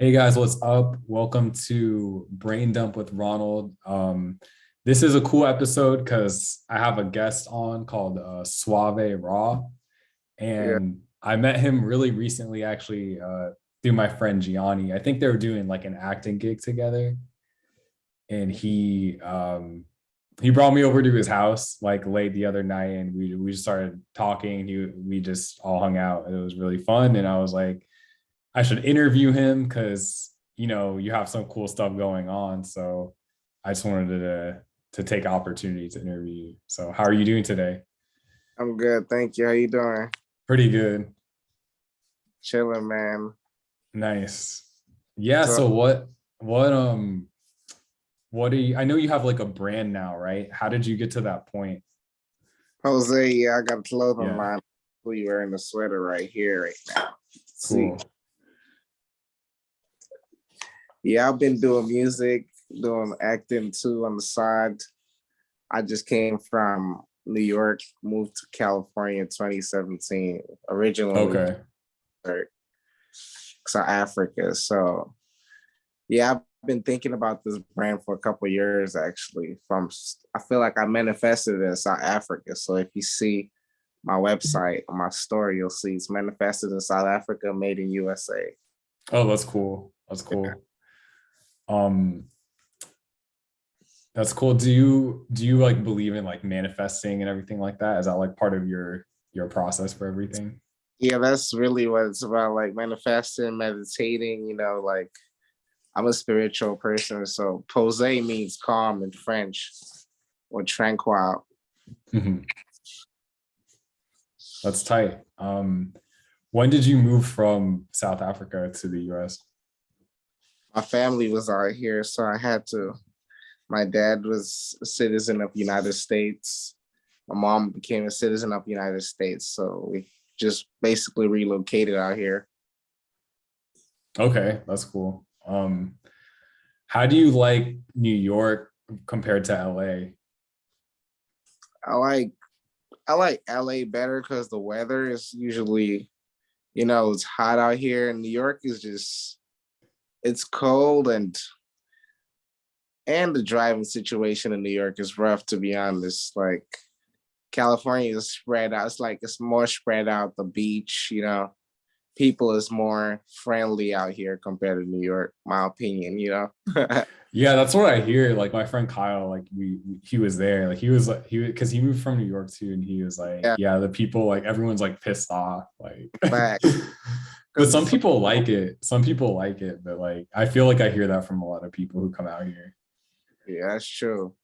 Hey guys, what's up? Welcome to Brain Dump with Ronald. This is a cool episode because I have a guest on called Suave Raw, Yeah. and I met him really recently, actually, through my friend Gianni. I think they were doing like an acting gig together, and he brought me over to his house like late the other night, and we just started talking. We just all hung out, and it was really fun. And I was like, I should interview him because you have some cool stuff going on. So I just wanted to take opportunity to interview you. So how are you doing today? I'm good. Thank you. How you doing? Pretty good. Chilling, man. Nice. Yeah. So So what do you, I know you have like a brand now, right? How did you get to that point? Jose, yeah, I got a clothing Yeah. line. Who you wearing the sweater right here right now. See. Cool. Yeah, I've been doing music, doing acting too on the side. I just came from New York, moved to California in 2017, originally Okay. South Africa. So yeah, I've been thinking about this brand for a couple of years actually. I feel like I manifested it in South Africa. So if you see my website or my story, you'll see it's manifested in South Africa, made in USA. Oh, that's cool. That's cool. Um, that's cool. Do you like believe in like manifesting and everything like that? Is that like part of your process for everything? Yeah, that's really what it's about, like manifesting, meditating, like I'm a spiritual person. So pose means calm in French or tranquil. Mhm. That's tight. When did you move from South Africa to the US? My family was out here, so I had to. My dad was a citizen of the United States. My mom became a citizen of the United States. So we just basically relocated out here. Okay, that's cool. How do you like New York compared to LA? I like I like LA better because the weather is usually, it's hot out here. And New York is just it's cold and the driving situation in New York is rough to be honest. Like California is spread out. It's like it's more spread out the beach. People is more friendly out here compared to New York, my opinion. Yeah, that's what I hear. Like my friend Kyle, like he was there. Like he was like he because he moved from New York too, and he was like, Yeah, yeah, the people like everyone's like pissed off. Like back but because some it's people like it. Some people like it, but like I feel like I hear that from a lot of people who come out here. yeah, that's true.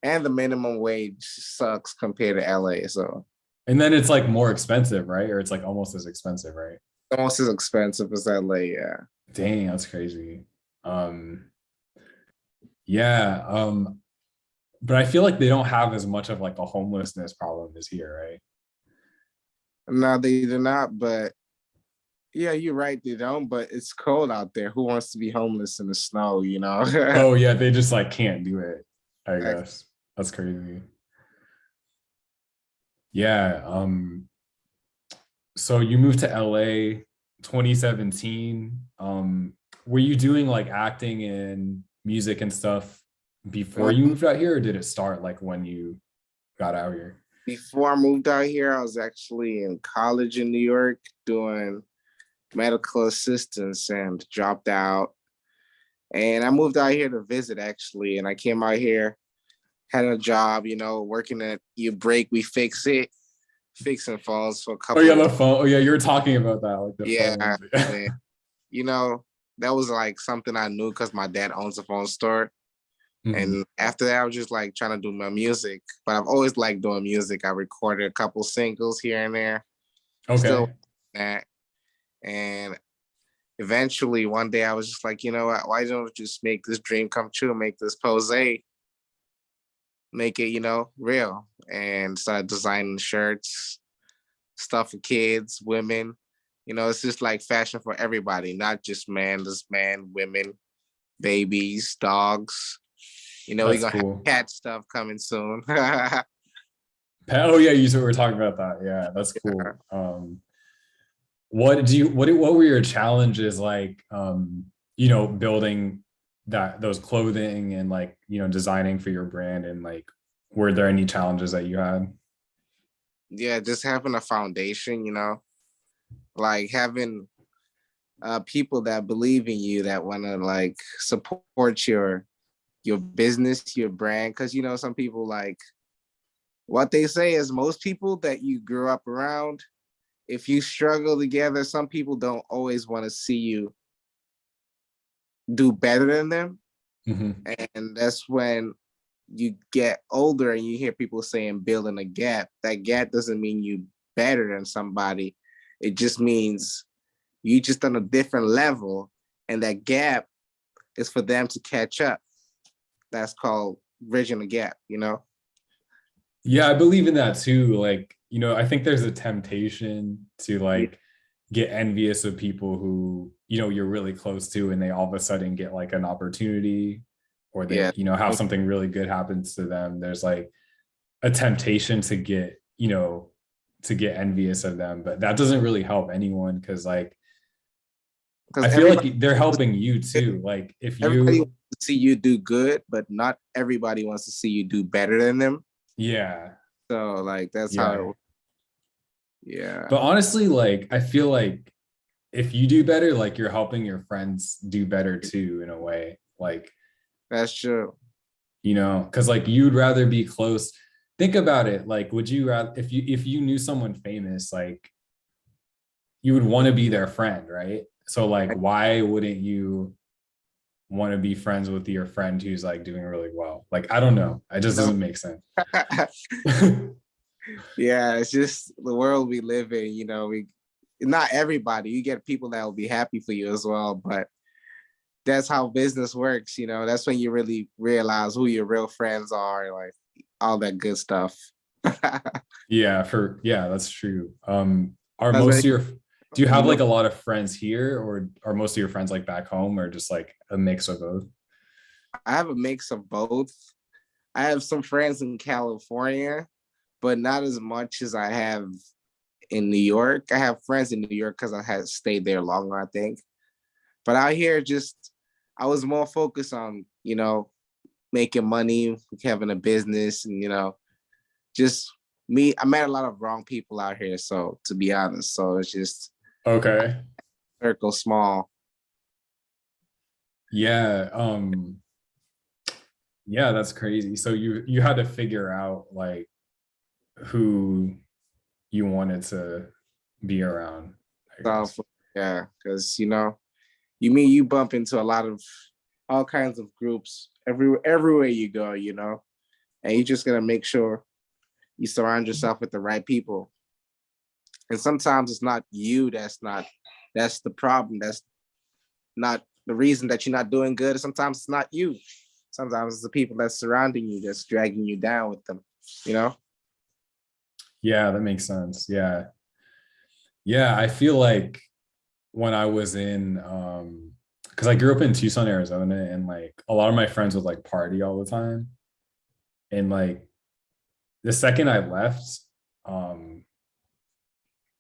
And the minimum wage sucks compared to LA, so And then it's like more expensive, right? Or it's like almost as expensive, right? almost as expensive as LA. Yeah, Dang, that's crazy. Um, yeah. But I feel like they don't have as much of like a homelessness problem as here, right? no, they do not. But yeah, you're right, they don't. But it's cold out there. Who wants to be homeless in the snow? Oh yeah, they just like can't do it, I guess. That's crazy. Yeah. So you moved to LA 2017. Were you doing like acting and music and stuff before you moved out here, or did it start like when you got out here? Before I moved out here, I was actually in college in New York doing medical assistance and dropped out. And I moved out here to visit actually. And I came out here, had a job, working at You Break, We Fix It, fixing phones for a Oh couple yeah, of the phone. Oh yeah, you were talking about that, like the yeah. phones. And you know, that was like something I knew because my dad owns a phone store. Mhm. And after that, I was just like trying to do my music. But I've always liked doing music. I recorded a couple singles here and there. Still Okay. that. And eventually one day I was just like, you know what, why don't we just make this dream come true, make this pose, make it, real. And start designing shirts, stuff for kids, women. It's just like fashion for everybody, not just man, this man, women, babies, dogs. We're That's gonna have cool. cat stuff coming soon. Yeah. Oh yeah, you were talking about that. Yeah, that's cool. What were your challenges like building those clothing and like, designing for your brand, and like, were there any challenges that you had? Yeah, just having a foundation, like having people that believe in you, that want to like support your business, your brand. Because some people, like, what they say is, most people that you grew up around, if you struggle together, some people don't always want to see you do better than them. Hmm. And that's when you get older and you hear people saying building a gap. That gap doesn't mean you better than somebody. It just means you just on a different level, and that gap is for them to catch up. That's called bridging the gap. Yeah, I believe in that too. Like, I think there's a temptation to Yeah, like get envious of people who, you're really close to, and they all of a sudden get like an opportunity, or they, yeah, have something really good happens to them. There's like a temptation to get envious of them, but that doesn't really help anyone, because like I because feel like they're helping you too. Like if everybody you, wants to see you do good, but not everybody wants to see you do better than them. yeah, So like that's how yeah. it. Yeah, But honestly, like I feel like if you do better, like you're helping your friends do better too, in a way. Like, that's true. because like you'd rather be close. Think about it. Like, would you rather, if you knew someone famous, like you would want to be their friend, right? So like, why wouldn't you want to be friends with your friend who's like doing really well? Like, I don't know. It just No. doesn't make sense. Yeah, it's just the world we live in. We not everybody. You get people that will be happy for you as well, but that's how business works. That's when you really realize who your real friends are, like all that good stuff. Yeah, that's true. Are Because most of your Do you have you know, like a lot of friends here, or are most of your friends like back home, or just like a mix of both? I have a mix of both. I have some friends in California, but not as much as I have in New York. I have friends in New York because I had stayed there longer, I think. But out here, just I was more focused on, making money, having a business, and just me. I met a lot of wrong people out here. So to be honest, so it's just Okay. circle small. Yeah. Yeah, that's crazy. So you had to figure out like who you wanted to be around, I So guess. yeah, because you bump into a lot of all kinds of groups everywhere you go, and you just gotta make sure you surround yourself with the right people. And sometimes it's not you that's the problem. That's not the reason that you're not doing good. Sometimes it's not you. Sometimes it's the people that's surrounding you that's dragging you down with them, you know? Yeah, that makes sense. Yeah. Yeah, I feel like when I was in because I grew up in Tucson, Arizona, and like a lot of my friends would like party all the time. And like the second I left, um,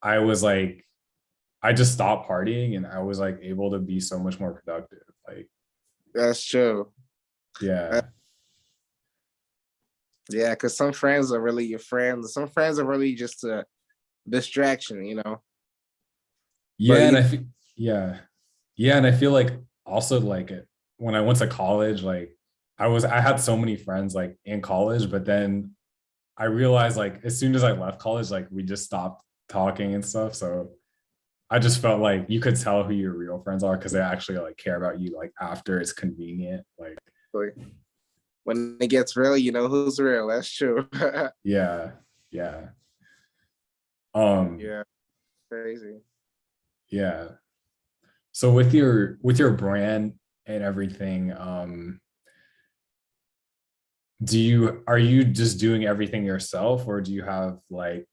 I was like, I just stopped partying, and I was like able to be so much more productive. Like, That's true. Uh, yeah. yeah, because some friends are really your friends. Some friends are really just a distraction. But Yeah, and I feel yeah. Yeah, and I feel like also like when I went to college, like I had so many friends like in college, but then I realized like as soon as I left college, like we just stopped talking and stuff. So I just felt like you could tell who your real friends are because they actually like care about you like after it's convenient. Like, when it gets real, you know who's real. That's true. yeah, yeah. Um, Yeah, crazy. yeah. So with your brand and everything, are you just doing everything yourself, or do you have like,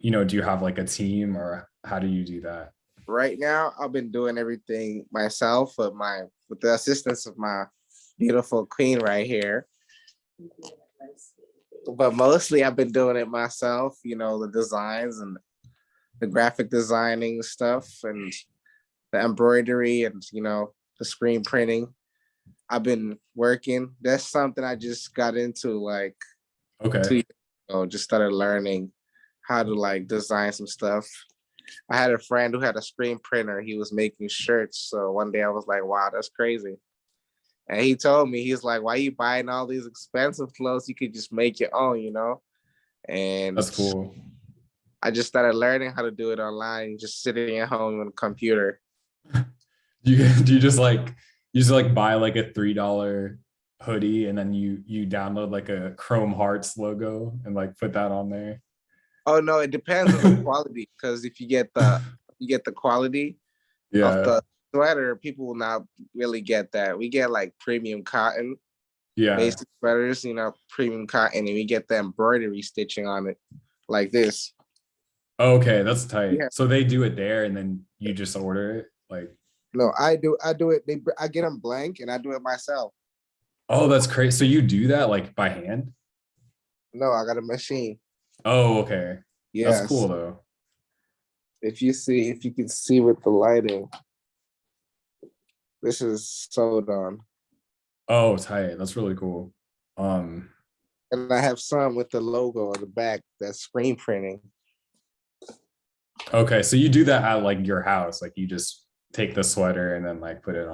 do you have like a team, or how do you do that? Right now, I've been doing everything myself with the assistance of my beautiful queen right here. But mostly I've been doing it myself, the designs and the graphic designing stuff and the embroidery and the screen printing. I've been working. That's something I just got into like Okay. 2 years ago. Just started learning how to like design some stuff. I had a friend who had a screen printer. He was making shirts. So one day I was like, wow, that's crazy. And he told me, he's like, why are you buying all these expensive clothes? You could just make your own, you know? And That's cool. I just started learning how to do it online, just sitting at home on a computer. Do you just like buy like a $3 hoodie and then you download like a Chrome Hearts logo and like put that on there? Oh no, it depends on the quality. Because if you get the quality of Yeah. the sweater, people will not really get that. We get like premium cotton, Yeah. basic sweaters, you know, premium cotton, and we get the embroidery stitching on it, like this. Okay, that's tight. Yeah. So they do it there and then you just order it? Like, No, I do it. I get them blank, and I do it myself. oh, that's crazy. So you do that like by hand? No, I got a machine. Oh, okay. That's cool Yes. though. If you can see with the lighting, this is sewed on. Oh, tight. That's really cool. Um, And I have some with the logo on the back that's screen printing. okay, so you do that at like your house, like you just take the sweater and then like put it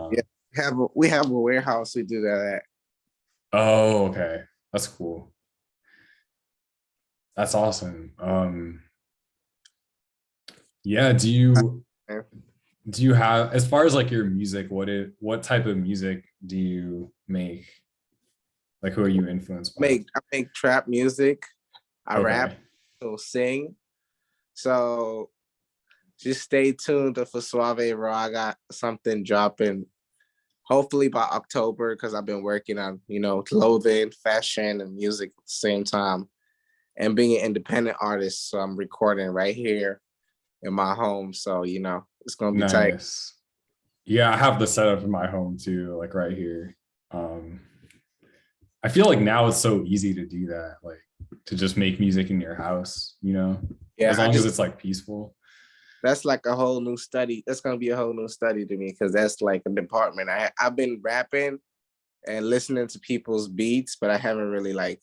Yeah, on. we have a warehouse we do that at. Oh, okay. That's cool. That's awesome. Yeah, do you have, as far as like your music, what type of music do you make? Like who are you influenced by? I make trap music. I rap, Okay. so sing. So just stay tuned for Suave Raw. I got something dropping hopefully by October because I've been working on, you know, clothing, fashion, and music at the same time. And being an independent artist, so I'm recording right here in my home. So, you know, it's gonna be tight. Nice. Yeah, I have the setup in my home too, like right here. Um, I feel like now it's so easy to do that, like to just make music in your house, you know, Yeah, as long as it's like peaceful. that's like a whole new study. That's gonna be a whole new study to me because that's like a department. I've been rapping and listening to people's beats, but I haven't really like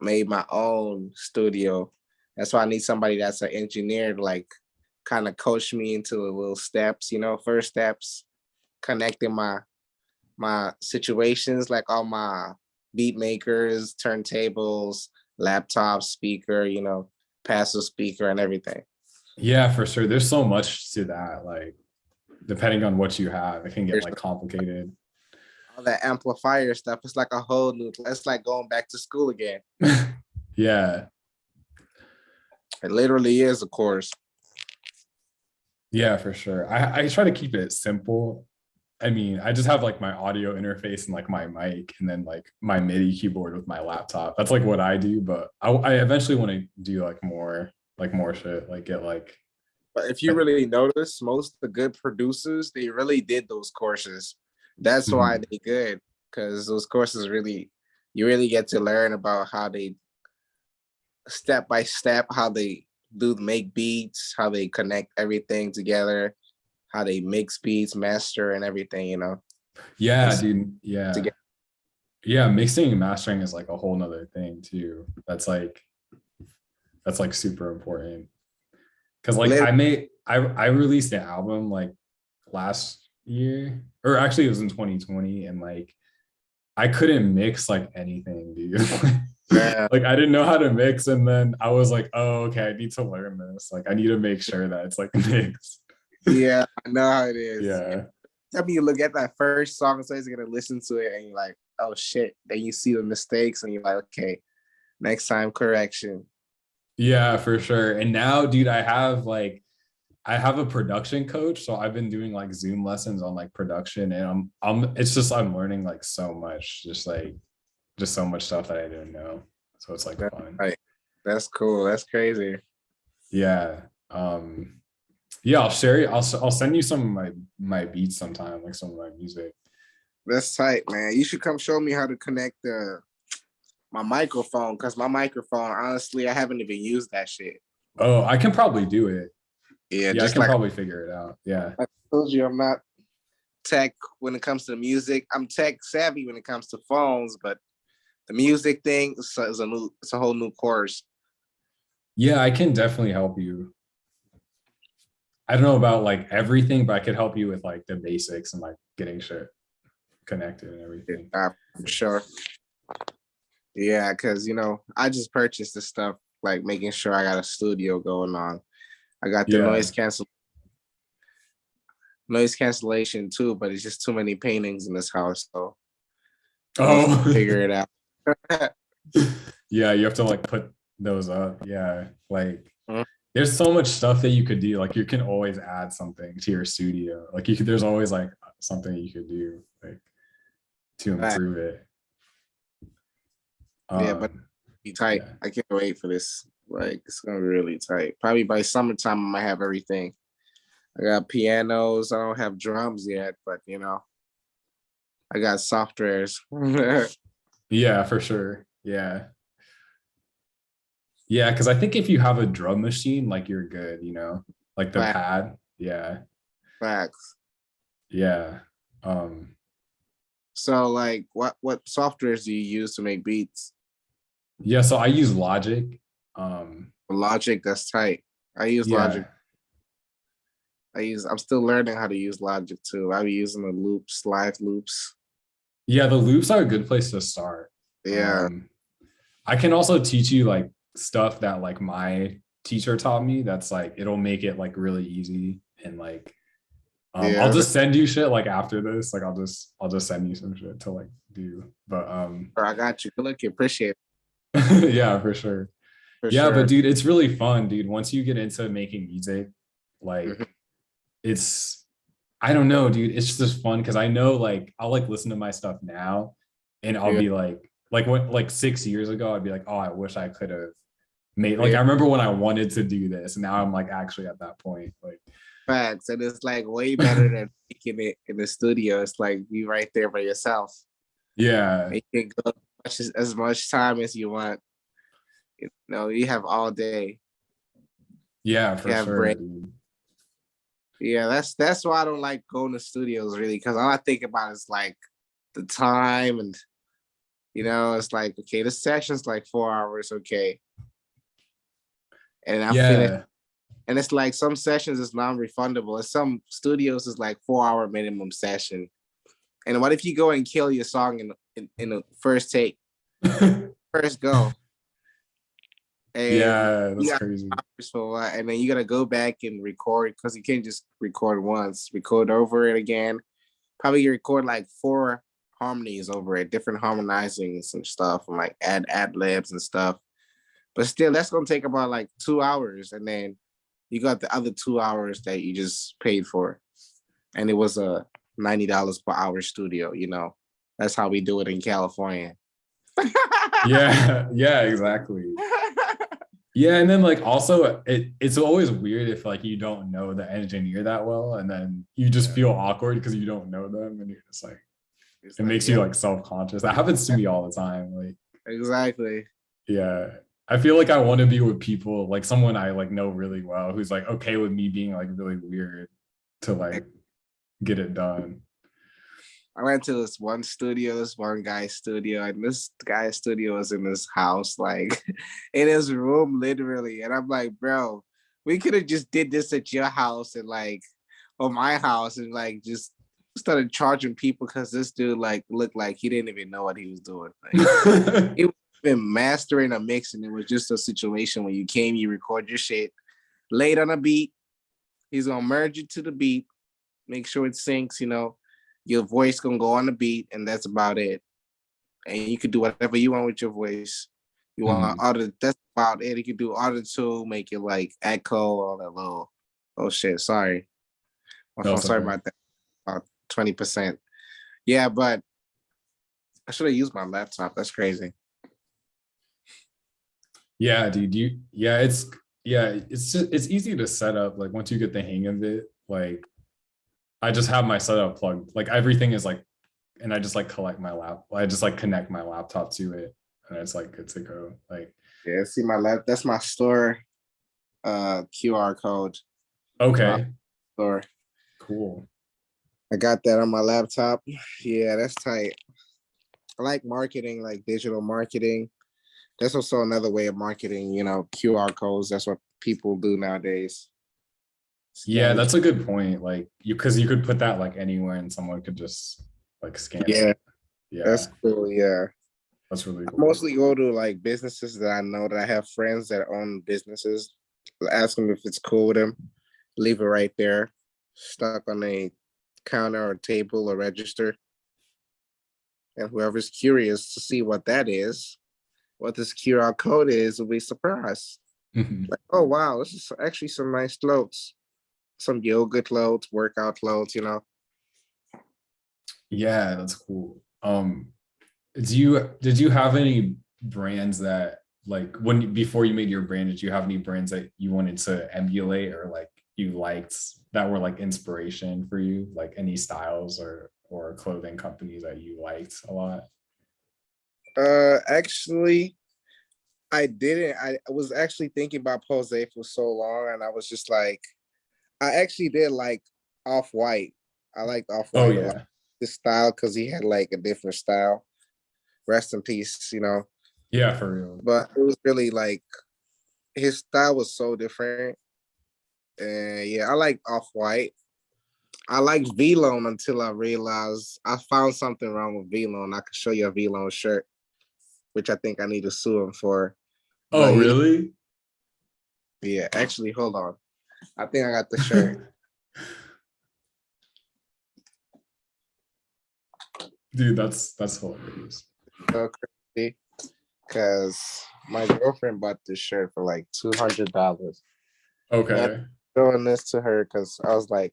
made my own studio. That's why I need somebody that's an engineer to like kind of coach me into the little steps, you know, first steps, connecting my situations, like all my beat makers, turntables, laptop speaker, you know, passive speaker and everything. Yeah, for sure. There's so much to that. Like, depending on what you have, it can get There's like complicated. all that amplifier stuff. It's like a whole new, it's like going back to school again. Yeah. It literally is a course. Yeah, for sure. I try to keep it simple. I mean, I just have like my audio interface and like my mic and then like my MIDI keyboard with my laptop. That's like what I do, but I eventually want to do like more shit, like get But if you really notice, most of the good producers, they really did those courses. That's why Mhm. they good, because those courses really, you really get to learn about how they step by step, how they do make beats, how they connect everything together, how they mix beats, master, and everything. You know, Yeah, it's dude. Yeah. together. Yeah, mixing and mastering is like a whole nother thing too. That's like super important. Cause like I released an album like last year, or actually it was in 2020, and like I couldn't mix like anything, dude. Yeah, Like I didn't know how to mix, and then I was like, oh, okay, I need to learn this. Like I need to make sure that it's like mixed. yeah, I know how it is. Yeah. Tell me, you look at that first song, so you're gonna listen to it, and you're like, oh shit. Then you see the mistakes, and you're like, okay, next time correction. Yeah, for sure. And now, dude, I have a production coach, so I've been doing like Zoom lessons on like production, and it's just I'm learning like so much, just so much stuff that I didn't know. So it's like That's fun. right. That's cool. That's crazy. Yeah. Yeah, I'll share it. I'll send you some of my beats sometime, like some of my music. That's tight, man. You should come show me how to connect my microphone, because my microphone, honestly, I haven't even used that shit. Oh, I can probably do it. Yeah, Yeah, I just can like probably figure it out. Yeah. I told you, I'm not. tech when it comes to music. I'm tech savvy when it comes to phones, but the music thing is it's a whole new course. Yeah, I can definitely help you. I don't know about like everything, but I could help you with like the basics and like getting shit connected and everything. For sure. Yeah, because I just purchased this stuff, like making sure I got a studio going on. I got the Yeah. noise cancellation too, but it's just too many paintings in this house, so I'll Oh. figure it out. Yeah, you have to like put those up. Yeah. Like Mhm. there's so much stuff that you could do. Like you can always add something to your studio. Like there's always like something you could do like to improve it. Yeah, but be tight. Yeah. I can't wait for this. Like it's gonna be really tight. Probably by summertime I might have everything. I got pianos. I don't have drums yet, but I got softwares. Yeah, for sure. Yeah. Yeah, because I think if you have a drum machine, like you're good, like the Fact- pad. Yeah. Facts. Yeah. Um, So like what softwares do you use to make beats? yeah, so I use Logic. Um, Logic, that's tight. I use Logic. yeah. I'm still learning how to use Logic too. I'll be using the loops, live loops. Yeah, the loops are a good place to start. Yeah. Um, I can also teach you like stuff that like my teacher taught me that's like it'll make it like really easy and like I'll Yeah. just send you shit like after this. Like I'll just send you some shit to like do. But I got you. Good luck. You appreciate yeah, for sure. it for Yeah, but sure. dude, it's really fun, dude. Once you get into making music, Mhm. like it's I don't know, dude. It's just fun because I know like I'll like listen to my stuff now and I'll Yeah. be like what like 6 years ago, I'd be like, oh, I wish I could have made like Yeah. I remember when I wanted to do this. And now I'm like actually at that point. Like, Facts. And it's like way better than making it in the studio. It's like you right there by yourself. yeah, You can go as much time as you want. You have all day. yeah, You for have sure, break. dude. Yeah, that's why I don't like going to studios really, because all I think about is like the time and it's like, okay, this session's like 4 hours, okay. And I finished. Yeah. And it's like some sessions is non-refundable. And some studios is like 4 hour minimum session. And what if you go and kill your song in the first take, first go? And Yeah, you that's got crazy. hours for what? And then you gotta go back and record because you can't just record once, record over it again. Probably you record like 4 harmonies over it, different harmonizings and stuff, and like add ad libs and stuff. But still, that's gonna take about like 2 hours, and then you got the other 2 hours that you just paid for, and it was a $90 per hour studio. That's how we do it in California. Yeah, yeah, exactly. Yeah, and then like also it's always weird if like you don't know the engineer that well and then you just feel awkward because you don't know them and you're just like It's it like, makes you like self-conscious. That happens to me all the time. Like, exactly. yeah. I feel like I want to be with people like someone I like know really well who's like okay with me being like really weird to like get it done. I went to this one guy's studio, and this guy's studio was in his house, like in his room, literally. And I'm like, bro, we could have just did this at your house and like, or my house, and like just started charging people because this dude like looked like he didn't even know what he was doing. Like he was even mastering a mix, and it was just a situation when you came, you record your shit, laid on a beat. He's gonna merge it to the beat, make sure it syncs, your voice gonna go on the beat, and that's about it. And you could do whatever you want with your voice. You want Mhm. auto, that's about it. You could do auto tune, make it like echo, all that little oh shit. Sorry. My No, phone, it's sorry okay. about that. About 20%. Yeah, but I should have used my laptop. That's crazy. Yeah, dude. It's easy to set up like once you get the hang of it. Like I just have my setup plugged. Like everything is like, and I just like I just like connect my laptop to it, and it's like good to go. Like Yeah, see my lap. That's my store QR code. My okay, store. cool. I got that on my laptop. Yeah, that's tight. I like marketing, like digital marketing. That's also another way of marketing, QR codes. That's what people do nowadays. Yeah, Scan. that's a good point. Like you, because you could put that like anywhere and someone could just like scan Yeah, it. Yeah, that's cool. Yeah. that's really I cool. mostly go to like businesses that I know that I have friends that own businesses. Ask them if it's cool with them. Leave it right there, stuck on a counter or table or register. And whoever's curious to see what that is, what this QR code is, will be surprised. Mhm. Like, oh wow, this is actually some nice clothes. Some yoga clothes, workout clothes. Yeah, that's cool. Did you have any brands that like when before you made your brand, did you have any brands that you wanted to emulate or like you liked that were like inspiration for you? Like any styles or clothing companies that you liked a lot? Actually, I didn't. I was actually thinking about Pose for so long, and I was just like, I actually did like Off White. I liked Off Oh White a lot. yeah. This style because he had like a different style. Rest in peace. Yeah, for real. But it was really like his style was so different. And yeah, I like Off White. I liked V-Lone until I realized I found something wrong with V-Lone. I could show you a V-Lone shirt, which I think I need to sue him for. Oh, But really? yeah, actually, hold on. I think I got the shirt. Dude, that's hilarious. So crazy because my girlfriend bought this shirt for like $200. And Okay. showing this to her because I was like,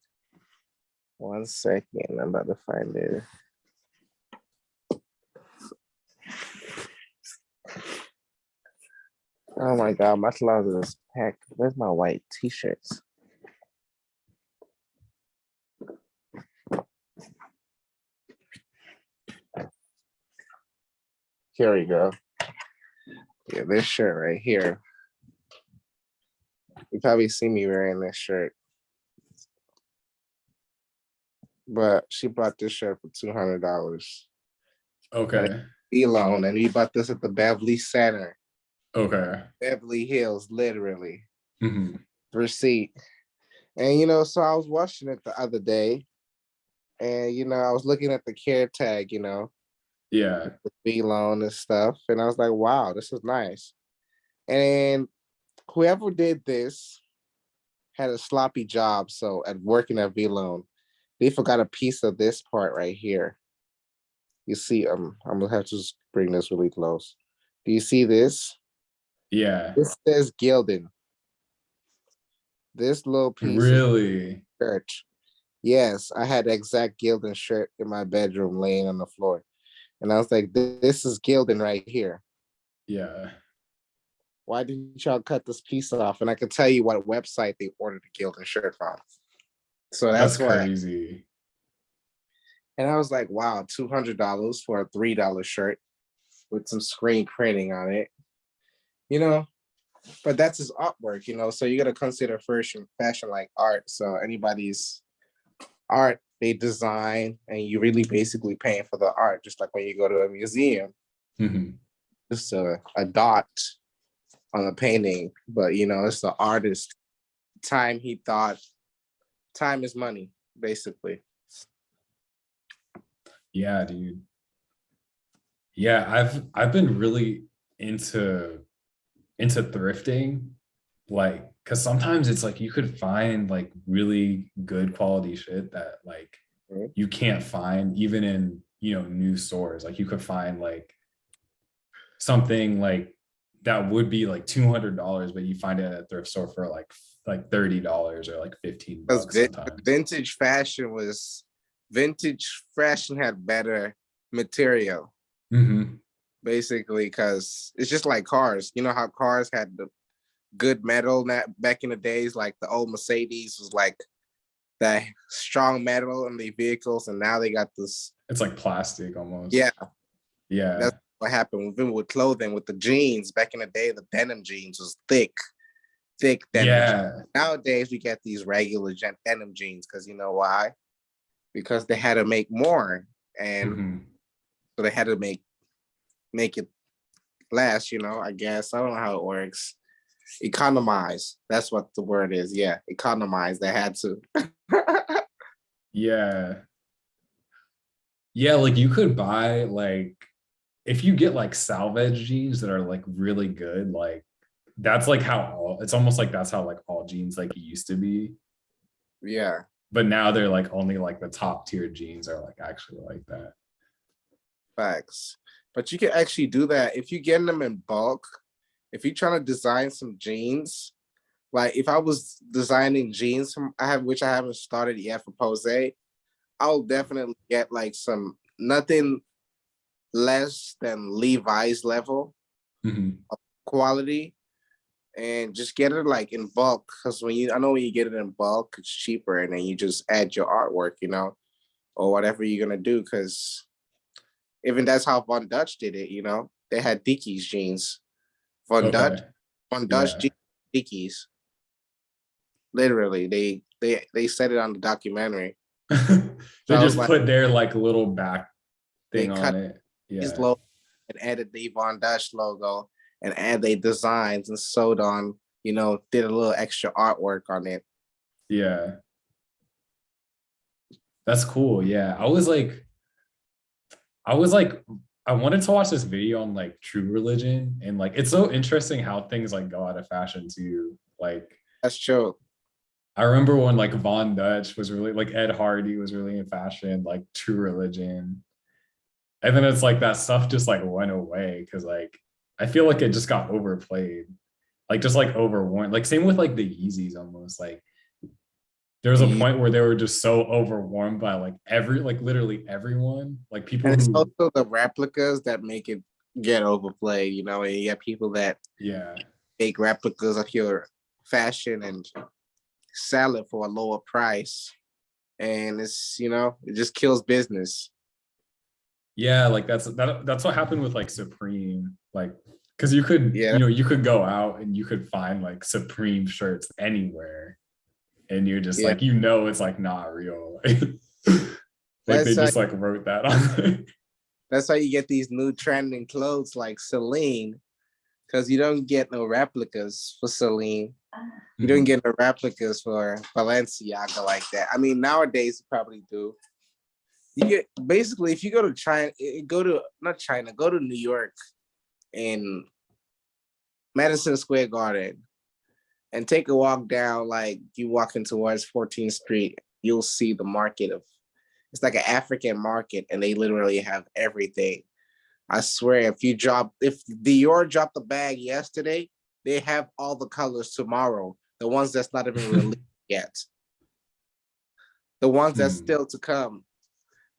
1 second, I'm about to find it. Oh my god, my closet is packed. Where's my white t-shirts? Here we go. Yeah, this shirt right here. You probably see me wearing this shirt. But she bought this shirt for $200. And it's Okay. Elon, and we bought this at the Beverly Center. Okay. Beverly Hills, literally. Hmm. Receipt. And so I was watching it the other day, and I was looking at the care tag, Yeah. the B loan and stuff, and I was like, wow, this is nice. And whoever did this had a sloppy job. So at working at V loan, they forgot a piece of this part right here. You see, I'm gonna have to just bring this really close. Do you see this? Yeah. This says Gildan. This little piece is Really? church. Yes, I had the exact Gildan shirt in my bedroom laying on the floor. And I was like, this is Gildan right here. Yeah. Why didn't y'all cut this piece off? And I can tell you what website they ordered the Gildan shirt from. So That's that's why. crazy. And I was like, wow, $200 for a $3 shirt with some screen printing on it, you know? But that's his artwork. So you got to consider fashion like art. So anybody's art they design, and you really basically paying for the art, just like when you go to a museum, Hmm. just a dot on a painting. But it's the artist time. He thought time is money, basically. Yeah, dude. Yeah, I've been really into thrifting, like, because sometimes it's like you could find like really good quality shit that like Mhm. you can't find even in new stores. Like you could find like something like that would be like $200, but you find it at a thrift store for like $30 or like 15 Because bucks sometimes. vintage fashion had better material, Hmm. basically, because it's just like cars. You know how cars had the good metal back in the days, like the old Mercedes was like that strong metal in the vehicles, and now they got this. It's like plastic almost. Yeah, Yeah. that's what happened even with clothing, with the jeans. Back in the day, the denim jeans was thick denim jeans. Yeah. Nowadays, we get these regular denim jeans because you know why? because they had to make more, and Mhm. so they had to make it last. I guess I don't know how it works. Economize. That's what the word is. Yeah, economize. They had to. Yeah. Yeah, like you could buy like if you get like salvage jeans that are like really good, like that's like how all it's almost like that's how like all jeans like used to be. Yeah, But now they're like only like the top tier jeans are like actually like that. facts. But you can actually do that if you get them in bulk. If you're trying to design some jeans, like if I was designing jeans from which I haven't started yet for Pose, I'll definitely get like some nothing less than Levi's level Mhm. quality, and just get it like in bulk. Because I know when you get it in bulk, it's cheaper, and then you just add your artwork, or whatever you're gonna do. Because even that's how Von Dutch did it. They had Dickies jeans. Von Dutch, Okay. Von Dutch Yeah. jeans, Dickies. Literally, they said it on the documentary. They So I was just like, put their like little back they thing on cut it. his Yeah. logo and added the Von Dutch logo and add their designs and sewed on, did a little extra artwork on it. Yeah. That's cool. Yeah. I was like, I wanted to watch this video on like True Religion, and like it's so interesting how things like go out of fashion too. Like That's true. I remember when like Von Dutch was really like Ed Hardy was really in fashion, like True Religion. And then it's like that stuff just like went away because like I feel like it just got overplayed. Like just like overworn. Like same with like the Yeezys almost. Like there was a Yeah. point where they were just so overworn by like like literally everyone. Like people And it's who also the replicas that make it get overplayed, and you have people that yeah. make replicas of your fashion and sell it for a lower price. And it just kills business. Yeah, like that's what happened with like Supreme. Like because you could, Yeah, you could go out and you could find like Supreme shirts anywhere. And you're just yeah. like, it's like not real. Like they That's how just like wrote that on there. that's how you get these new trending clothes like Celine, because you don't get no replicas for Celine. You don't Mhm. get no replicas for Balenciaga like that. I mean, nowadays you probably do. You get basically if you go to China, go to not China, go to New York in Madison Square Garden and take a walk down like you walking towards 14th Street, you'll see the market of it's like an African market, and they literally have everything. I swear, if Dior dropped the bag yesterday, they have all the colors tomorrow. The ones that's not even released yet. The ones that's Hmm. still to come.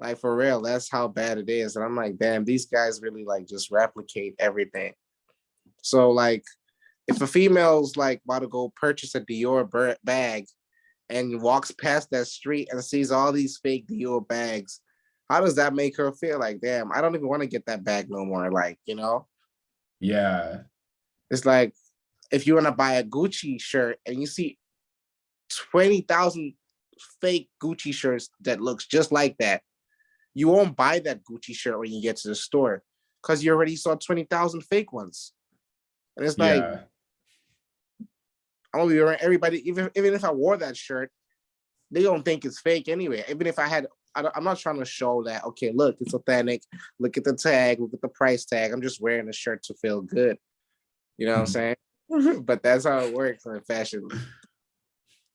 Like for real, that's how bad it is. And I'm like, damn, these guys really like just replicate everything. So like, if a female's like about to go purchase a Dior bag and walks past that street and sees all these fake Dior bags, how does that make her feel? Like, damn, I don't even want to get that bag no more. Like, Yeah. it's like if you want to buy a Gucci shirt and you see 20,000 fake Gucci shirts that looks just like that, you won't buy that Gucci shirt when you get to the store because you already saw 20,000 fake ones. And it's like, Yeah. I'm gonna be around everybody, even if I wore that shirt, they don't think it's fake anyway. Even if I'm not trying to show that, okay, look, it's authentic. Look at the tag, look at the price tag. I'm just wearing a shirt to feel good. You know what I'm Hmm. saying? But that's how it works in fashion.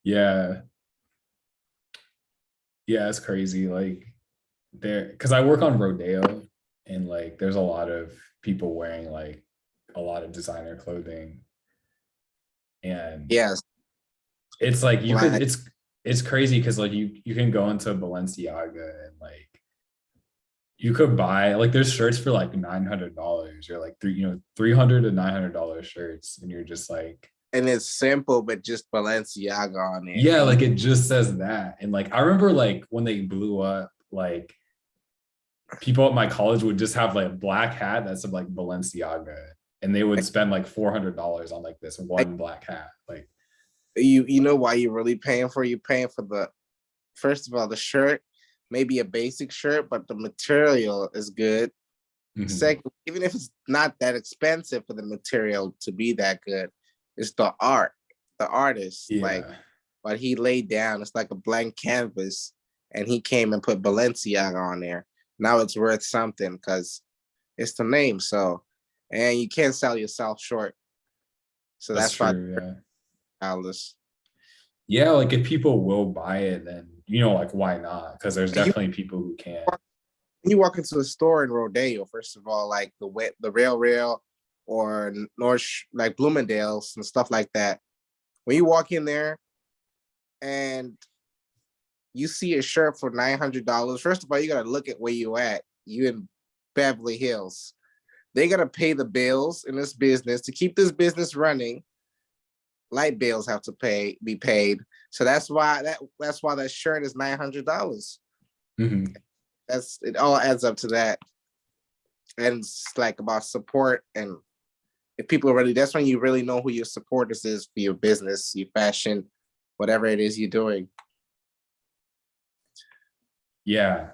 Yeah. Yeah, it's crazy. Like there, because I work on Rodeo, and like there's a lot of people wearing like a lot of designer clothing. And Yes. it's like Like, it's crazy because like you can go into Balenciaga and like you could buy like there's shirts for like $900 or like $300 to $900 shirts, and you're just like, and it's simple, but just Balenciaga on it. yeah, And like it just says that. And like I remember like when they blew up, like people at my college would just have like a black hat that said like Balenciaga, and they would spend like $400 on like this one black hat. Like, you know why you're really paying for? You're paying for the first of all the shirt, maybe a basic shirt, but the material is good. Mhm. Second, even if it's not that expensive for the material to be that good, it's the art, the artist, like Yeah, what he laid down. It's like a blank canvas, and he came and put Balenciaga on there. Now it's worth something because it's the name. So, and you can't sell yourself short. So that's that's why true. Yeah. Alice. Yeah, like if people will buy it, then like why not? Because there's You definitely people who can. you walk into a store in Rodeo, first of all, like the Rail Rail or North like Bloomingdale's and stuff like that. When you walk in there and you see a shirt for $900, first of all, you gotta look at where you at. You in Beverly Hills. They gotta pay the bills in this business to keep this business running. Light bills have to be paid. So that's why that shirt is $900. Mhm. That's it all adds up to that. And it's like about support, and if people are really, that's when you really know who your supporters is for your business, your fashion, whatever it is you're doing. Yeah,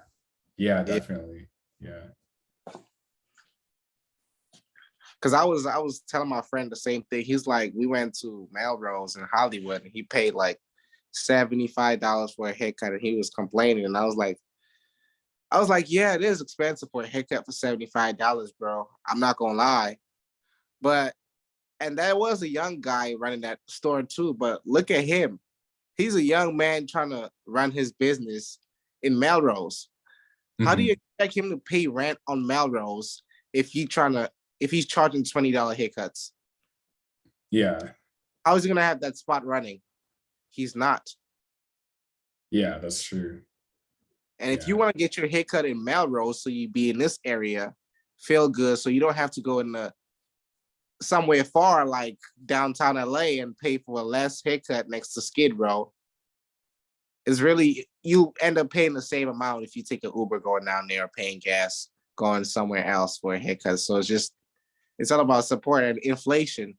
yeah, Yeah. definitely. Yeah. Cause I was telling my friend the same thing. He's like, we went to Melrose in Hollywood and he paid like $75 for a haircut and he was complaining. And I was like, yeah, it is expensive for a haircut for $75, bro. I'm not gonna lie. But and that was a young guy running that store too. But look at him. He's a young man trying to run his business in Melrose. How do you Mhm. expect him to pay rent on Melrose if he's charging $20 haircuts? Yeah, How is he gonna have that spot running? He's not. yeah, that's true. And if you Yeah. want to get your haircut in Melrose, so you be in this area, feel good, so you don't have to go in the somewhere far like downtown LA and pay for a less haircut next to Skid Row, is really you end up paying the same amount if you take an Uber going down there or paying gas going somewhere else for a haircut. So it's all about support and inflation.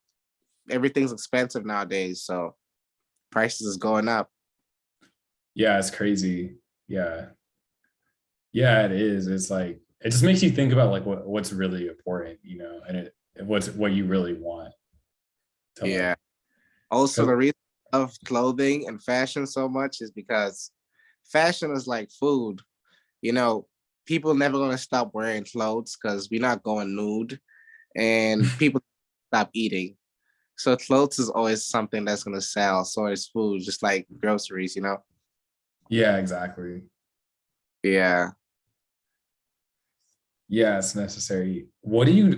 Everything's expensive nowadays, so prices is going up. Yeah, it's crazy. Yeah. Yeah, it is. It's like it just makes you think about like what's really important, and what you really want to Yeah. like. Also, 'Cause- the reason of clothing and fashion so much is because fashion is like food. You know, people never gonna stop wearing clothes because we're not going nude, and people stop eating. So clothes is always something that's gonna sell. So is food, just like groceries. yeah, exactly. Yeah. Yeah, it's necessary. What do you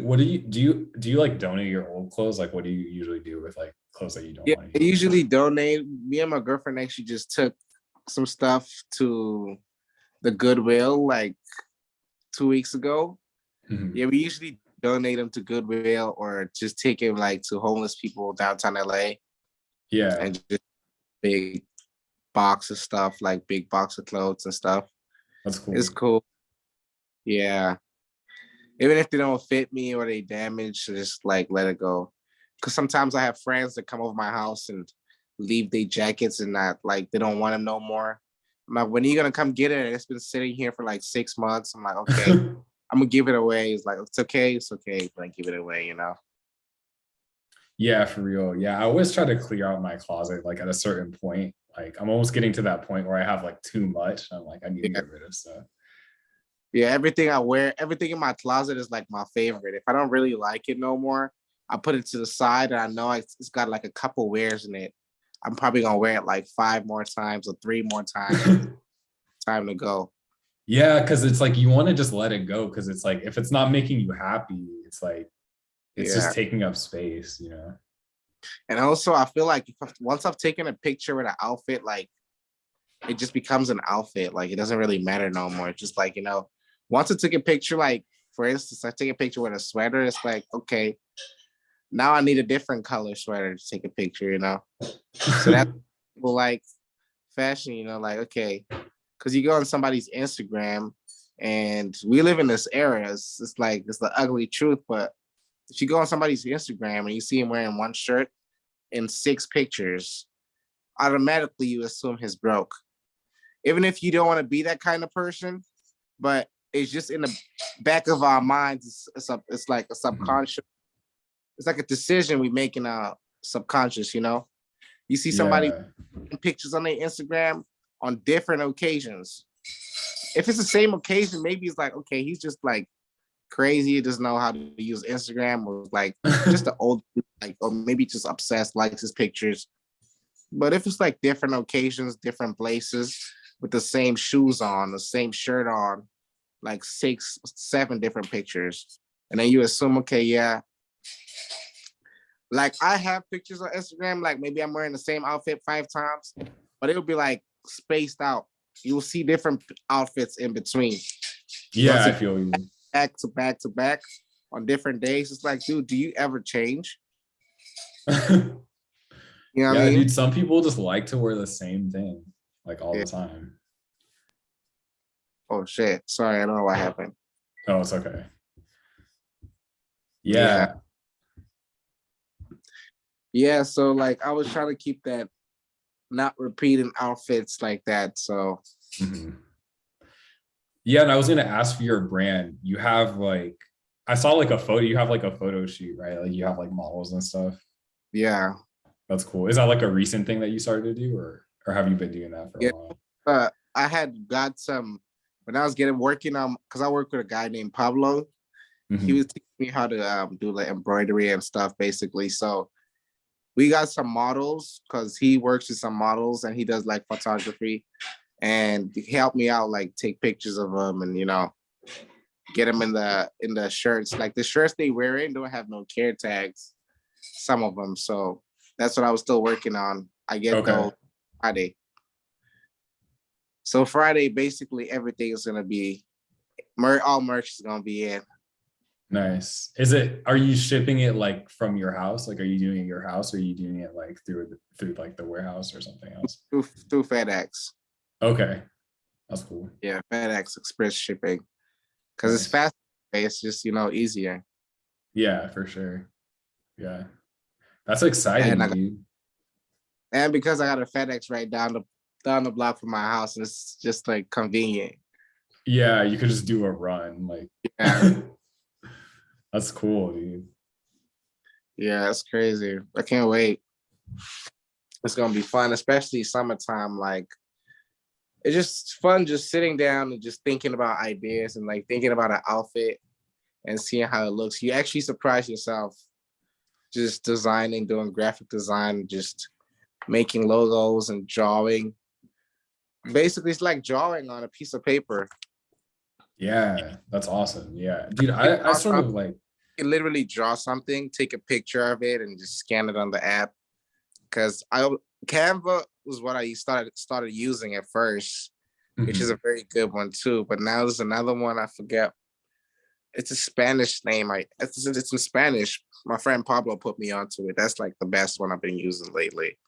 like donate your old clothes? Like what do you usually do with like clothes that you don't Yeah, want I to use? usually donate. Me and my girlfriend actually just took some stuff to the Goodwill like 2 weeks ago. Mhm. Yeah, we usually donate them to Goodwill or just take them like to homeless people downtown LA Yeah, and just big box of stuff, like big box of clothes and stuff. that's It's cool. cool. Yeah. Even if they don't fit me or they damage, just like let it go. Cause sometimes I have friends that come over my house and leave their jackets and not like they don't want them no more. I'm like, when are you gonna come get it? It's been sitting here for like 6 months. I'm like, okay, I'm gonna give it away. It's like it's okay, but I give it away. Yeah, for real. Yeah, I always try to clear out my closet like at a certain point. Like I'm almost getting to that point where I have like too much. I'm like I need to Yeah. get rid of stuff. Yeah, everything I wear, everything in my closet is like my favorite. If I don't really like it no more, I put it to the side and I know it's got like a couple wears in it. I'm probably gonna wear it like 5 more times or 3 more times. Time to go. Yeah, because it's like you want to just let it go because it's like if it's not making you happy, it's like it's just Yeah. taking up space. And also I feel like once I've taken a picture with an outfit, like it just becomes an outfit. Like it doesn't really matter no more. It's just like, once I took a picture, like for instance, I take a picture with a sweater, it's like, okay, now I need a different color sweater to take a picture. So that's people like fashion, like, okay, because you go on somebody's Instagram and we live in this era, it's like it's the ugly truth, but if you go on somebody's Instagram and you see him wearing one shirt in 6 pictures, automatically you assume he's broke. even if you don't want to be that kind of person, but it's just in the back of our minds. It's like a Mhm. subconscious. It's like a decision we make in our subconscious. You see somebody Yeah. pictures on their Instagram on different occasions. If it's the same occasion, maybe it's like, okay, he's just like crazy, he doesn't know how to use Instagram, or like just the old, like, or maybe just obsessed, likes his pictures. But if it's like different occasions, different places with the same shoes on, the same shirt on, like 6, 7 different pictures, and then you assume, okay, yeah, like I have pictures on Instagram, like maybe I'm wearing the same outfit 5 times, but it'll be like spaced out. You'll see different outfits in between. You'll Yeah, I see feel you. back to back to back on different days. It's like, dude, do you ever change? You know what I Yeah, mean? dude, some people just like to wear the same thing like all Yeah. the time. Oh shit. Sorry, I don't know what happened. Oh, it's okay. Yeah. Yeah. Yeah. So like I was trying to keep that, not repeating outfits like that. So Mhm. Yeah, and I was gonna ask for your brand. You have like I saw like a photo, you have like a photo shoot, right? Like you have like models and stuff. yeah. That's cool. Is that like a recent thing that you started to do or have you been doing that for a Yeah. while? I had got some when I was getting working on, because I work with a guy named Pablo. He was Mhm. teaching me how to do like embroidery and stuff basically. So we got some models because he works with some models and he does like photography, and he helped me out, like take pictures of them and get them in the shirts. Like the shirts they wearing don't have no care tags, some of them. So that's what I was still working on. I get Okay. those Friday. So Friday, basically everything is gonna be all merch is gonna be in Nice. Are you shipping it like from your house? Like are you doing it at your house or are you doing it like through like the warehouse or something else? through FedEx. Okay. That's cool. Yeah, FedEx Express shipping, because it's Nice. fast. It's just easier. Yeah, for sure. Yeah. That's And exciting, I got, dude. and because I got a FedEx right down the block from my house, it's just like convenient. Yeah, you could just do a run. Like Yeah, that's cool, dude. yeah, it's crazy. I can't wait. It's gonna be fun, especially summertime. Like it's just fun, just sitting down and just thinking about ideas and like thinking about an outfit and seeing how it looks. You actually surprise yourself just designing, doing graphic design, just making logos and drawing. Basically, it's like drawing on a piece of paper. Yeah, that's awesome. Yeah. Dude, You I sort of like can literally draw something, take a picture of it, and just scan it on the app. Because I Canva was what I started using at first, which is mhm. a very good one too. But now there's another one I forget. It's a Spanish name. It's in Spanish. My friend Pablo put me onto it. That's like the best one I've been using lately.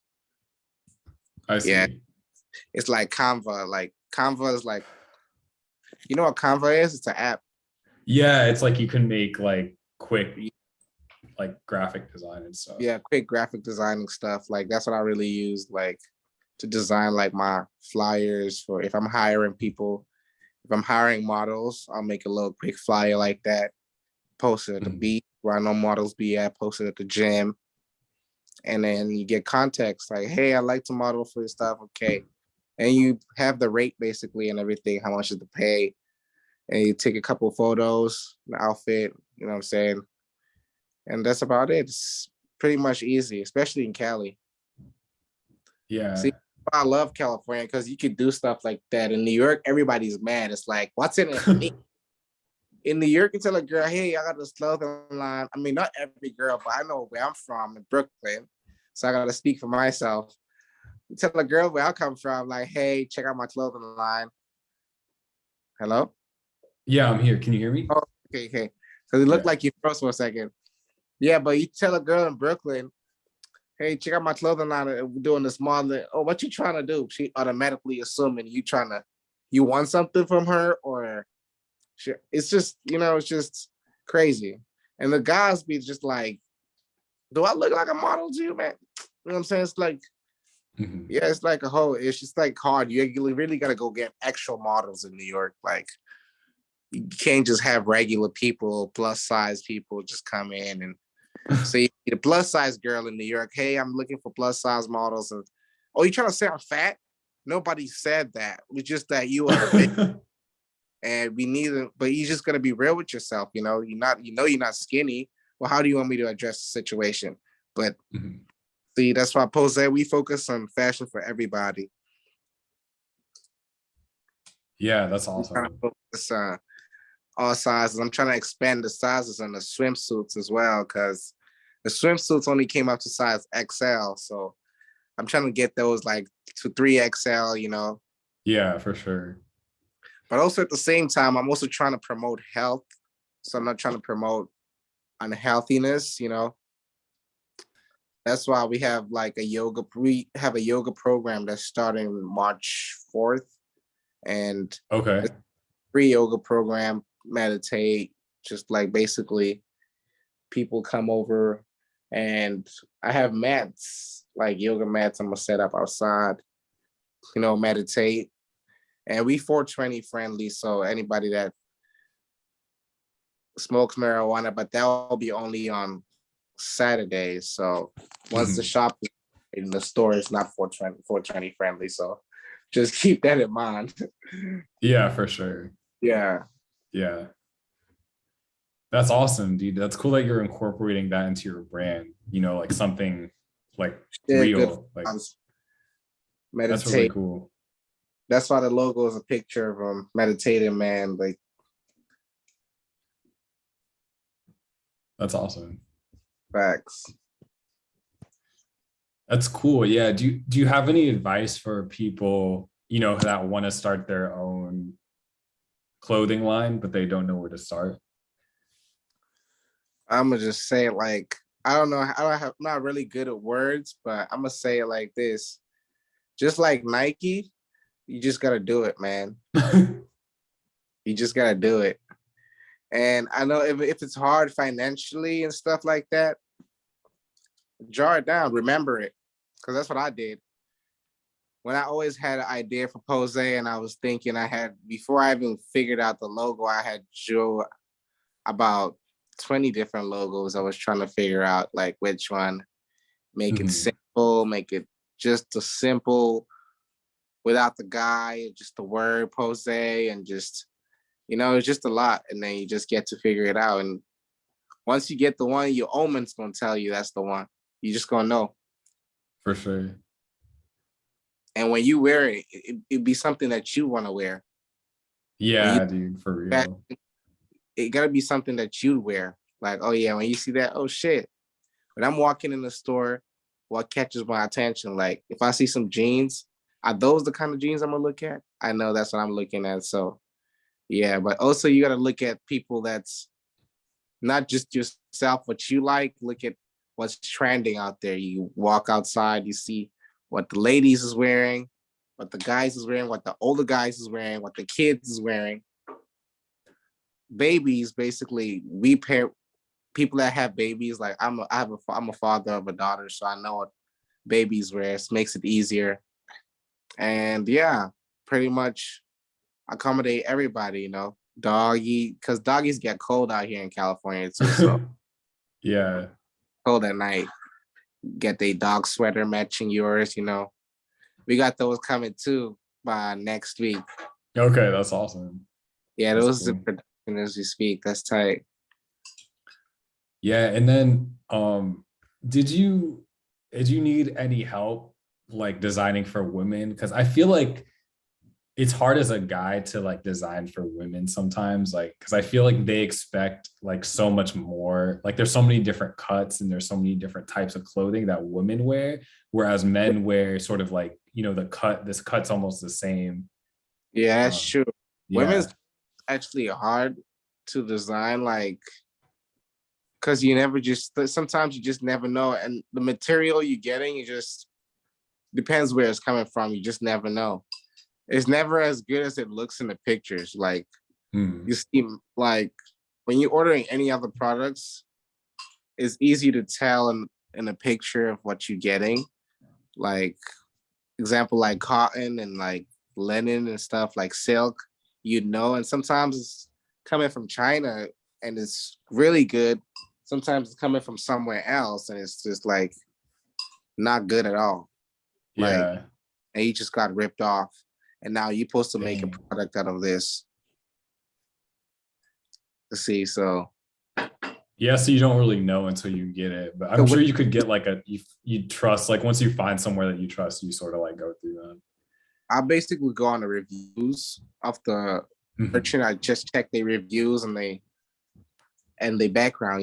I Yeah, see. it's like Canva. Like Canva is like, you know what Canva is? It's an app. Yeah, it's like you can make like quick like graphic design and stuff. Yeah, quick graphic designing stuff. Like that's what I really use, like to design like my flyers for if I'm hiring people. If I'm hiring models, I'll make a little quick flyer like that, post it at the Mhm. beach where I know models be at, post it at the gym, and then you get context like, hey, I like to model for your stuff, okay. And you have the rate basically and everything, how much is the pay, and you take a couple of photos, the outfit, you know what I'm saying? And that's about it. It's pretty much easy, especially in Cali. See, Yeah. I love California because you could do stuff like that. In New York, everybody's mad. It's like, what's in it for me? In New York, you tell a girl, hey, I got this clothing line. I mean, not every girl, but I know where I'm from in Brooklyn. So I got to speak for myself. You tell a girl where I come from, like, hey, check out my clothing line. Hello? Yeah, I'm here. Can you hear me? Oh, okay, okay. So it looked Yeah. like you froze for a second. Yeah, but you tell a girl in Brooklyn, hey, check out my clothing line. We're doing this modeling. Oh, what you trying to do? She automatically assuming you want something from her, or it's just, it's just crazy. And the guys be just like, do I look like a model to you, man? You know what I'm saying? It's like, Mhm. Yeah, it's like a whole. It's just like hard. You really gotta go get extra models in New York. Like you can't just have regular people, plus size people, just come in and say the plus size girl in New York. Hey, I'm looking for plus size models. And oh, you trying to say I'm fat? Nobody said that. It's just that you are big, and we need it. But you just gotta be real with yourself. You know, you're not. You know, you're not skinny. Well, how do you want me to address the situation? But Mhm. see, that's why Pose we focus on fashion for everybody. Yeah, that's We trying to awesome. focus on all sizes. I'm trying to expand the sizes on the swimsuits as well because the swimsuits only came up to size XL. So I'm trying to get those like to 3XL, you know. Yeah, for sure. But also at the same time, I'm also trying to promote health. So I'm not trying to promote unhealthiness, you know. That's why we have a yoga program that's starting March 4th. And Okay. it's a free yoga program, meditate, just like basically people come over and I have mats, like yoga mats I'm gonna set up outside, you know, meditate. And we 420 friendly, so anybody that smokes marijuana, but that will be only on Saturdays. So once the Mhm. shop in the store is not 420 friendly. So just keep that in mind. Yeah, for sure. Yeah. Yeah. That's awesome, dude. That's cool that you're incorporating that into your brand, like something like Yeah, good real. Like vibes. that's really Meditate. cool. That's why the logo is a picture of a meditating man. Like That's awesome. facts. That's cool. Yeah. Do you have any advice for people, that want to start their own clothing line, but they don't know where to start? I'm gonna just say it like I don't know. I'm not really good at words, but I'm gonna say it like this. Just like Nike, you just gotta do it, man. You just gotta do it. And I know if it's hard financially and stuff like that, jar it down, remember it, because that's what I did. When I always had an idea for Pose, and I was thinking I had before I even figured out the logo, I had drew about 20 different logos. I was trying to figure out like which one, make it Mhm. simple, make it just a simple without the guy, just the word Pose, and just it's just a lot. And then you just get to figure it out. And once you get the one, your omen's gonna tell you that's the one. You just gonna know. For sure. And when you wear it, it'd be something that you want to wear. When you Yeah, dude, for that real. it gotta be something that you wear. Like, oh yeah, when you see that, oh shit. When I'm walking in the store, what catches my attention? Like if I see some jeans, are those the kind of jeans I'm gonna look at? I know that's what I'm looking at. So yeah, but also you gotta look at people that's not just yourself, what you like. Look at what's trending out there. You walk outside, you see what the ladies is wearing, what the guys is wearing, what the older guys is wearing, what the kids is wearing. Babies, basically, we pair people that have babies. Like I'm a father of a daughter, so I know what babies wear. It makes it easier, and yeah, pretty much accommodate everybody. Doggy, because doggies get cold out here in California too. So Yeah. cold at night. Get a dog sweater matching yours. We got those coming too by next week. Okay, that's awesome. Yeah, That's those are in cool. production as we speak. That's tight. Yeah, and then did you did you need any help like designing for women? Because I feel like it's hard as a guy to like design for women sometimes, like because I feel like they expect like so much more. Like there's so many different cuts and there's so many different types of clothing that women wear, whereas men wear sort of like, this cut's almost the same. Yeah, that's Um, true. Women's yeah, actually hard to design, like, because you never just sometimes you just never know, and the material you're getting, it just depends where it's coming from. You just never know. It's never as good as it looks in the pictures. Like you hmm, see, like when you're ordering any other products, it's easy to tell in a picture of what you're getting. Like example, like cotton and like linen and stuff like silk, and sometimes it's coming from China and it's really good. Sometimes it's coming from somewhere else and it's just like not good at all. Like, Yeah. and you just got ripped off. And now you're supposed to make a Dang. product out of this. Let's see, so Yeah, so you don't really know until you get it, but I'm sure you could get like you trust, like once you find somewhere that you trust, you sort of like go through them. I basically go on the reviews of the Mhm. merchant. I just check their reviews and the background.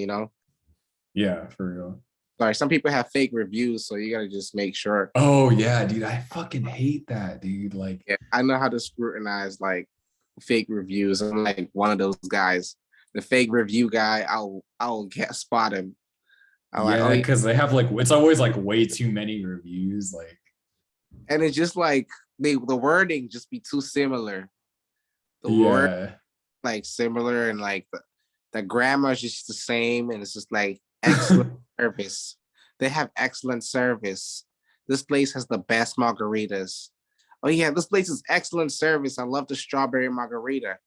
Yeah, for real. Sorry, some people have fake reviews, so you gotta just make sure. Oh yeah, dude, I fucking hate that, dude. Like, Yeah, I know how to scrutinize like fake reviews. I'm like one of those guys. The fake review guy, I'll get spot him. I'm like, oh yeah, yeah. because they have like it's always like way too many reviews. Like, And it's just like the wording just be too similar. The word yeah. like similar and like the grammar is just the same, and it's just like excellent service. They have excellent service. This place has the best margaritas. Oh yeah, this place is excellent service. I love the strawberry margarita.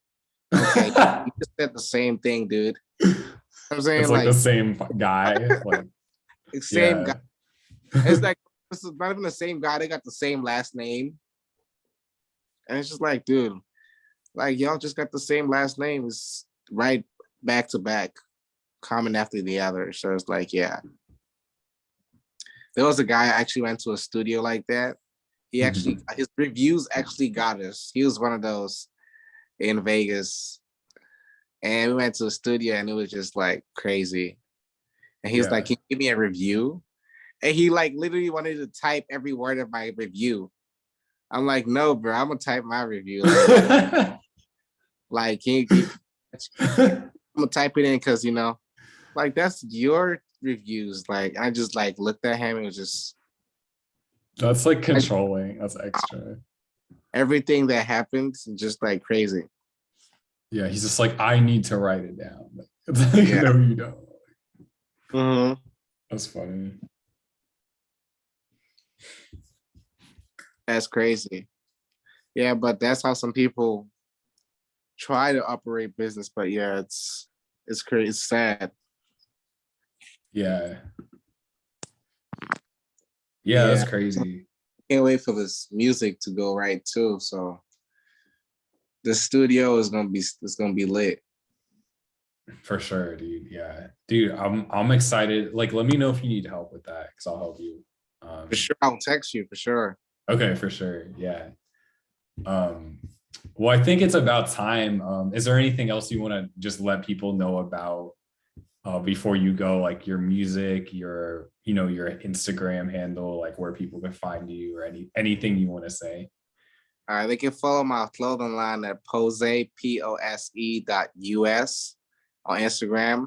Okay, you just said the same thing, dude. I'm saying It's like the like same guy. Like, same guy. yeah. It's like this is not even the same guy. They got the same last name, and it's just like, dude, like y'all just got the same last name. It's right back to back, common after the other. So it's like, yeah. There was a guy I actually went to a studio like that. Mhm. His reviews actually got us. He was one of those in Vegas, and we went to a studio, and it was just like crazy. And he was like, Yeah. "Can you give me a review?" And he like literally wanted to type every word of my review. I'm like, "No, bro, I'm gonna type my review. Like, I'm gonna type it in because like that's your reviews." Like, I just like looked at him and was just That's like I, controlling. That's extra. everything that happens, just like crazy. Yeah, he's just like, I need to write it down. Like, it's like, Yeah. no, you don't. Mm-hmm. That's funny. That's crazy. Yeah, but that's how some people try to operate business. But yeah, it's crazy. It's sad. Yeah. Yeah, that's Yeah, crazy. can't wait for this music to go right too. So the studio is gonna be lit. For sure, dude. Yeah. Dude, I'm excited. Like, let me know if you need help with that because I'll help you. For sure, I'll text you for sure. Okay, for sure. Yeah. Um, well, I think it's about time. Is there anything else you want to just let people know about before you go, like your music, your Instagram handle, like where people can find you, or anything you want to say? All right, they can follow my clothing line at pose.us on Instagram.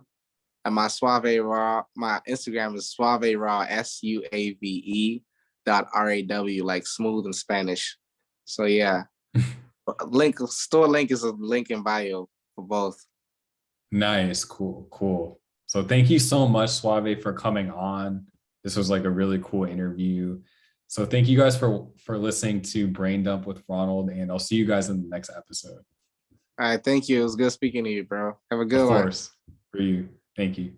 And my Suave Raw, my Instagram is Suave Raw, SUAVE.RAW, like smooth in Spanish. So yeah, store link is a link in bio for both. Nice, cool, cool. So thank you so much, Suave, for coming on. This was like a really cool interview. So thank you guys for listening to Brain Dump with Ronald, and I'll see you guys in the next episode. All right, thank you. It was good speaking to you, bro. Have a Of good one. course, for you. Thank you.